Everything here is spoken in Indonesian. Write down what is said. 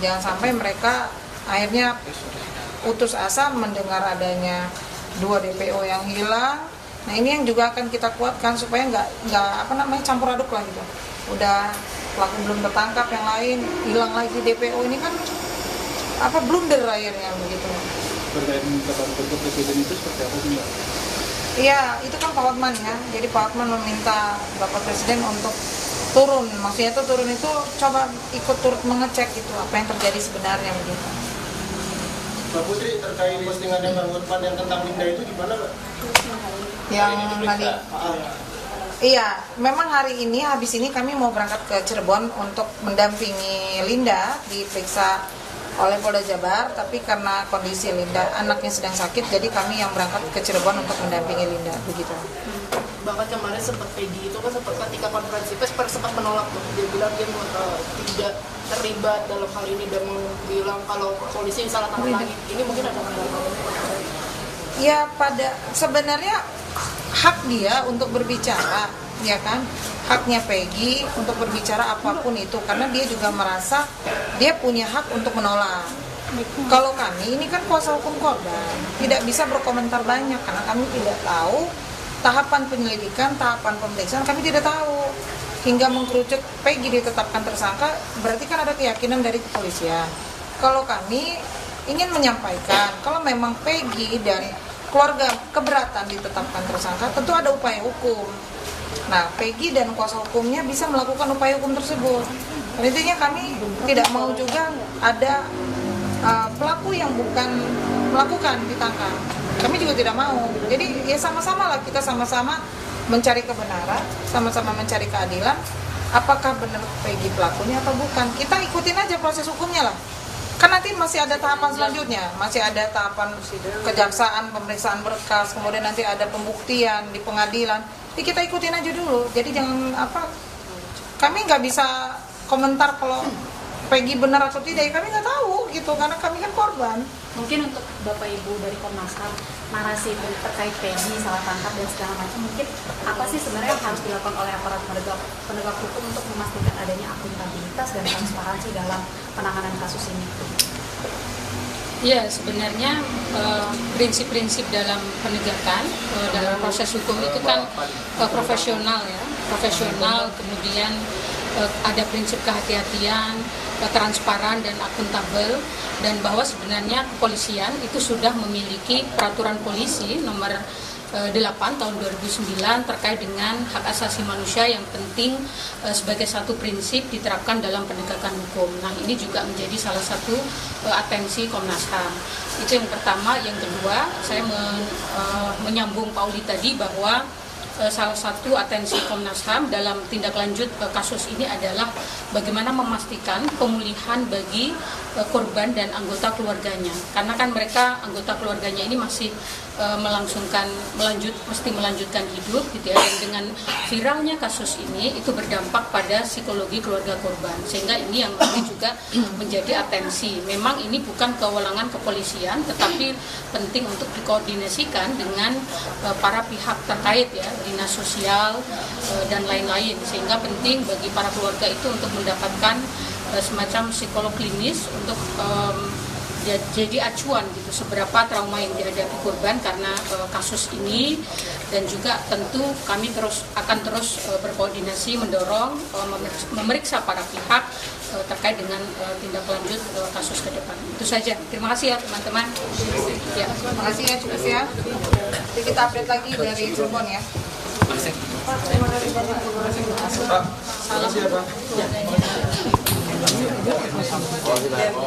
Jangan sampai mereka akhirnya putus asa mendengar adanya 2 DPO yang hilang. Nah ini yang juga akan kita kuatkan supaya nggak campur aduk lah gitu. Udah pelaku belum tertangkap, yang lain hilang lagi DPO, ini kan blunder akhirnya begitu. Terkait ucapan Bapak Presiden itu seperti apa sih Mbak? Iya, itu kan Pak Hotman ya. Jadi Pak Hotman meminta Bapak Presiden untuk turun. Maksudnya itu turun itu coba ikut turut mengecek itu apa yang terjadi sebenarnya begitu. Mbak Putri, terkait postingannya Bang Hotman yang tentang Linda itu gimana Mbak? Yang tadi. Iya, memang hari ini habis ini kami mau berangkat ke Cirebon untuk mendampingi Linda diperiksa oleh Polda Jabar, tapi karena kondisi Linda anaknya sedang sakit, jadi kami yang berangkat ke Cirebon untuk mendampingi Linda begitu. Bahkan kemarin sempat Peggy itu kan sempat ketika konferensi pers sempat menolak tuh, dia bilang dia tidak terlibat dalam hal ini dan bilang kalau polisi salah tangkap lagi. Ini mungkin ada kendala. Ya sebenarnya hak dia untuk berbicara, ya kan, haknya Peggy untuk berbicara apapun itu, karena dia juga merasa dia punya hak untuk menolak. Kalau kami ini kan kuasa hukum korban, tidak bisa berkomentar banyak karena kami tidak tahu tahapan penyelidikan, tahapan pemeriksaan kami tidak tahu. Hingga mengkerucut Peggy ditetapkan tersangka, berarti kan ada keyakinan dari kepolisian. Kalau kami ingin menyampaikan, kalau memang Peggy dan keluarga keberatan ditetapkan tersangka, tentu ada upaya hukum. Nah, Peggy dan kuasa hukumnya bisa melakukan upaya hukum tersebut. Intinya kami tidak mau juga ada pelaku yang bukan melakukan ditangkap. Kami juga tidak mau. Jadi ya sama-sama lah, kita sama-sama mencari kebenaran, sama-sama mencari keadilan. Apakah benar Peggy pelakunya atau bukan? Kita ikutin aja proses hukumnya lah. Kan nanti masih ada tahapan selanjutnya, masih ada tahapan kejaksaan, pemeriksaan berkas, kemudian nanti ada pembuktian di pengadilan. Jadi kita ikutin aja dulu. Jadi jangan kami nggak bisa komentar kalau Peggy benar atau tidak, kami nggak tahu gitu, karena kami kan korban. Mungkin untuk Bapak Ibu dari Komnas HAM, narasi terkait Peggy salah tangkap dan segala macam, mungkin apa sih sebenarnya yang harus dilakukan oleh aparat penegak hukum untuk memastikan adanya akuntabilitas dan transparansi dalam penanganan kasus ini? Ya, sebenarnya prinsip-prinsip dalam penegakan dalam proses hukum itu kan profesional ya, profesional, kemudian ada prinsip kehati-hatian, transparan dan akuntabel, dan bahwa sebenarnya kepolisian itu sudah memiliki peraturan polisi nomor 8 tahun 2009 terkait dengan hak asasi manusia yang penting sebagai satu prinsip diterapkan dalam penegakan hukum. Nah, ini juga menjadi salah satu atensi Komnas HAM. Itu yang pertama. Yang kedua, saya menyambung Pak Uli tadi bahwa salah satu atensi Komnas HAM dalam tindak lanjut kasus ini adalah bagaimana memastikan pemulihan bagi korban dan anggota keluarganya, karena kan mereka anggota keluarganya ini masih mesti melanjutkan hidup gitu ya, dan dengan viralnya kasus ini itu berdampak pada psikologi keluarga korban, sehingga ini yang juga menjadi atensi. Memang ini bukan kewenangan kepolisian, tetapi penting untuk dikoordinasikan dengan para pihak terkait ya, dinas sosial dan lain-lain, sehingga penting bagi para keluarga itu untuk mendapatkan semacam psikolog klinis untuk jadi acuan gitu seberapa trauma yang dihadapi korban karena kasus ini, dan juga tentu kami akan terus berkoordinasi mendorong memeriksa para pihak terkait dengan tindak lanjut kasus ke depan. Itu saja. Terima kasih ya teman-teman. Ya. Terima kasih ya, cukup ya. Jadi kita update lagi dari Cirebon ya. Terima kasih banyak. Salam ya Pak. Thank you ya Pak.